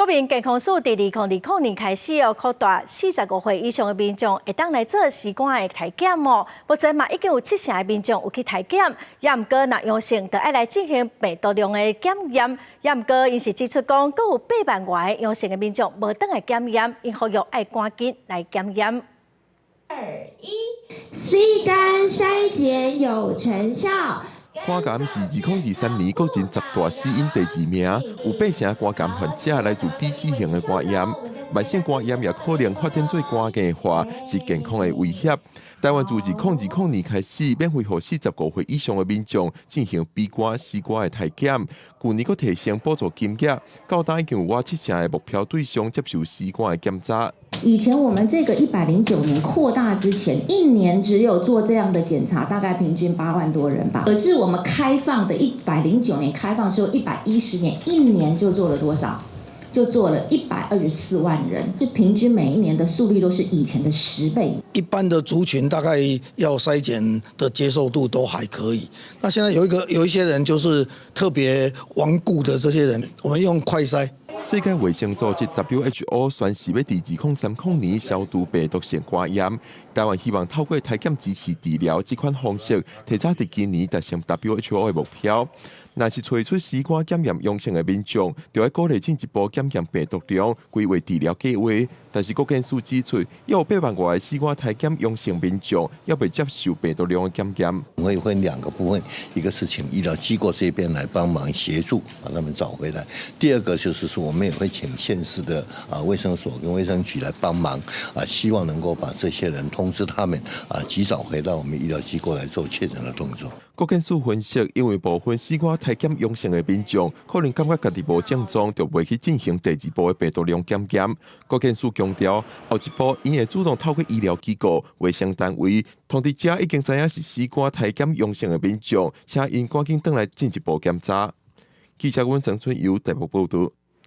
国民健康署伫2020年开始扩大45岁以上的民众会当来做器官的体检哦。目前嘛已经有70%的民众有去体检，也毋过若阳性，就要来进行病毒量的检验。也毋过因是指出讲，阁有8万外阳性的民众无当来检验，因呼吁爱赶紧来检验。2、1 ，C 肝筛检有成效。 肝癌是2023年国人10大死因第2名，有8成肝癌患者来自 B、C 型的肝炎，慢性肝炎也可能发展做肝硬化，是健康的威胁。台湾自2020年开始，免费予45岁以上的民众进行 B 肝、C 肝的体检，去年佫提升补助金额，到达已经有70%的目标对象接受 C 肝的检查。 以前我们这个109年扩大之前，一年只有做这样的检查，大概平均8万多人吧。可是我们开放的109年开放之后，110年一年就做了多少？就做了124万人，是平均每一年的速率都是以前的10倍。一般的族群大概要筛检的接受度都还可以。那现在有一些人就是特别顽固的这些人，我们用快筛。 世界卫生组织 WHO 宣示要伫2030年消除病毒性肝炎。台湾希望透过体检支持治疗这款方式，提早伫今年达成 WHO 的目标。若是找出C肝检验阳性的民众，就要鼓励进一步检验病毒量，规划治疗计划。但是国健署指出，要有8万外的C肝体检阳性民众，要被接受病毒量的检验。会分2个部分，一个是请医疗机构这边来帮忙协助把他们找回来；第二个就是说，我们也会请县市的卫生所跟卫生局来帮忙希望能够把这些人通知他们及早回到我们医疗机构来做确诊的动作。 国健署分析，因为部分C肝体检阳性的民众，可能感觉家己无症状，就未去进行第2步的病毒量检验。国健署强调，后一步因会主动透过医疗机构、卫生单位通知者已经知影是C肝体检阳性的民众，请因赶紧转来进一步检查。记者阮陈春友台北报道。